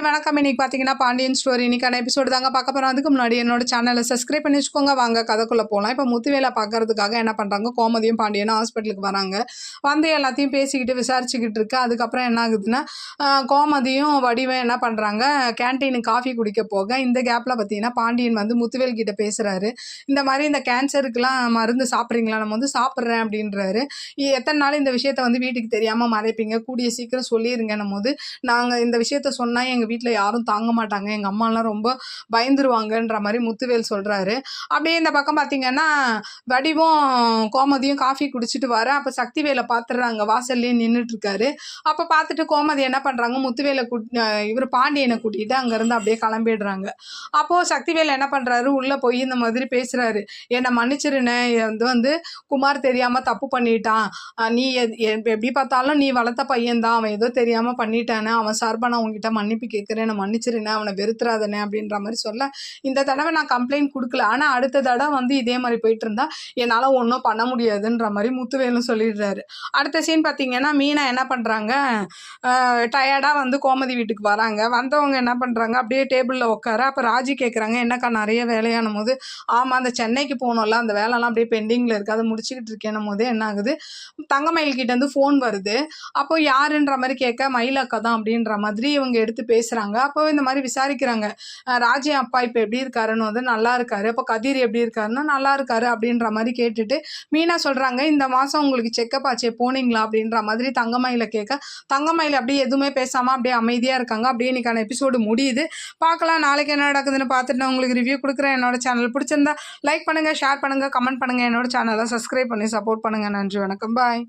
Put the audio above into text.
வணக்கம். இன்னைக்கு பார்த்தீங்கன்னா பாண்டியன் ஸ்டோரி இன்னைக்கான எபிசோடு தாங்க பார்க்க போகிறோம். அதுக்கு முன்னாடி என்னோட சேனலை சப்ஸ்கிரைப் பண்ணி வச்சுக்கோங்க. வாங்க கதைக்குள்ளே போகலாம். இப்போ முத்துவேலை பார்க்கறதுக்காக என்ன பண்ணுறாங்க, கோமதியும் பாண்டியனும் ஹாஸ்பிட்டலுக்கு வராங்க. வந்து எல்லாத்தையும் பேசிக்கிட்டு விசாரிச்சுக்கிட்டு இருக்கு. அதுக்கப்புறம் என்ன ஆகுதுன்னா, கோமதியும் வடிவம் என்ன பண்ணுறாங்க, கேன்டீனுக்கு காஃபி குடிக்க போக இந்த கேப்பில் பார்த்தீங்கன்னா பாண்டியன் வந்து முத்துவேல் கிட்ட பேசுகிறாரு. இந்த மாதிரி இந்த கேன்சருக்குலாம் மருந்து சாப்பிட்றீங்களா, நம்ம வந்து சாப்பிட்றேன் அப்படின்றாரு. எத்தனை நாள் இந்த விஷயத்த வந்து வீட்டுக்கு தெரியாமல் மறைப்பீங்க, கூடிய சீக்கிரம் சொல்லிடுங்கன்னும் போது, நாங்கள் இந்த விஷயத்த சொன்னால் எங்கள் வீட்டில் யாரும் தாங்க மாட்டாங்க, எங்கள் அம்மாலாம் ரொம்ப பயந்துருவாங்கன்ற மாதிரி முத்துவேல் சொல்கிறாரு. அப்படியே இந்த பக்கம் பார்த்தீங்கன்னா வடிவும் கோமதியும் காஃபி குடிச்சிட்டு வர அப்போ சக்திவேலை பார்த்துடுறாங்க, வாசல்லே நின்றுட்டுருக்காரு. அப்போ பார்த்துட்டு கோமதி என்ன பண்ணுறாங்க, முத்துவேலை இவர் பாண்டியனை கூட்டிகிட்டு அங்கேருந்து அப்படியே கிளம்பிடுறாங்க. அப்போது சக்திவேல் என்ன பண்ணுறாரு, உள்ளே போய் இந்த மாதிரி பேசுகிறாரு. என்னை மன்னிச்சிருனே, வந்து குமார் தெரியாமல் தப்பு பண்ணிட்டான், நீ எப்படி பார்த்தாலும் நீ வளர்த்த பையன்தான், அவன் ஏதோ தெரியாமல் பண்ணிட்டானே, அவன் சார்பாக நான் உங்ககிட்ட மன்னிப்பு கேட்குறேன், நான் மன்னிச்சிருனே, அவனை வெறுத்துறாதனே அப்படின்ற மாதிரி சொல்ல, இந்த தடவை நான் கம்ப்ளைண்ட் கொடுக்கல, ஆனால் அடுத்த தடவை வந்து இதே மாதிரி போயிட்டு இருந்தா என்னால் ஒன்றும் பண்ண முடியாதுன்ற மாதிரி முத்துவேலும் சொல்லிடுறாரு. அடுத்த சீன் பார்த்தீங்கன்னா மீனா என்ன பண்ணுறாங்க, டயர்டாக வந்து கோமதி வீட்டுக்கு வராங்க. வந்தவங்க என்ன பண்ணுறாங்க, அப்படியே டேபிளில் உட்கார. அப்போ ராஜி கேட்குறாங்க, என்னக்கா நிறைய வேலையானும் போது, ஆமாம் அந்த சென்னைக்கு போகணும்ல, அந்த வேலைலாம் அப்படியே பெண்டிங்கில் இருக்குது, அதை முடிச்சுக்கிட்டு இருக்கேன்னும் போது என்ன ஆகுது, தங்கமயில் கிட்டேருந்து ஃபோன் வருது. அப்போ யாருன்ற மாதிரி கேட்க, மயிலக்கா தான் அப்படின்ற மாதிரி இவங்க எடுத்து பேசுகிறாங்க. அப்போ இந்த மாதிரி விசாரிக்கிறாங்க, ராஜி அப்பா இப்போ எப்படி இருக்காருன்னு வந்து நல்லா இருக்காரு, அப்போ கதிர் எப்படி இருக்காருன்னா நல்லா இருக்காரு அப்படின்ற மாதிரி கேட்டுட்டு மீனா சொல்கிறாங்க, இந்த மாதம் உங்களுக்கு செக்கப் ஆச்சே போனீங்களா அப்படின்ற மாதிரி தங்கமயில கேட்க, தங்கமயில் அப்படியே எதுவுமே பேசாமல் அப்படியே அமைதியாக இருக்காங்க. அப்படியே இன்னைக்கான எபிசோடு முடியுது. பார்க்கலாம் நாளைக்கு என்ன நடக்குதுன்னு பார்த்துட்டு நான் உங்களுக்கு ரிவ்யூ கொடுக்குறேன். என்னோட சேனல் பிடிச்சிருந்தா லைக் பண்ணுங்கள், ஷேர் பண்ணுங்கள், கமெண்ட் பண்ணுங்கள், என்னோட சேனலை சப்ஸ்கிரைப் பண்ணி சப்போர்ட் பண்ணுங்கள். நன்றி, வணக்கம், பாய்.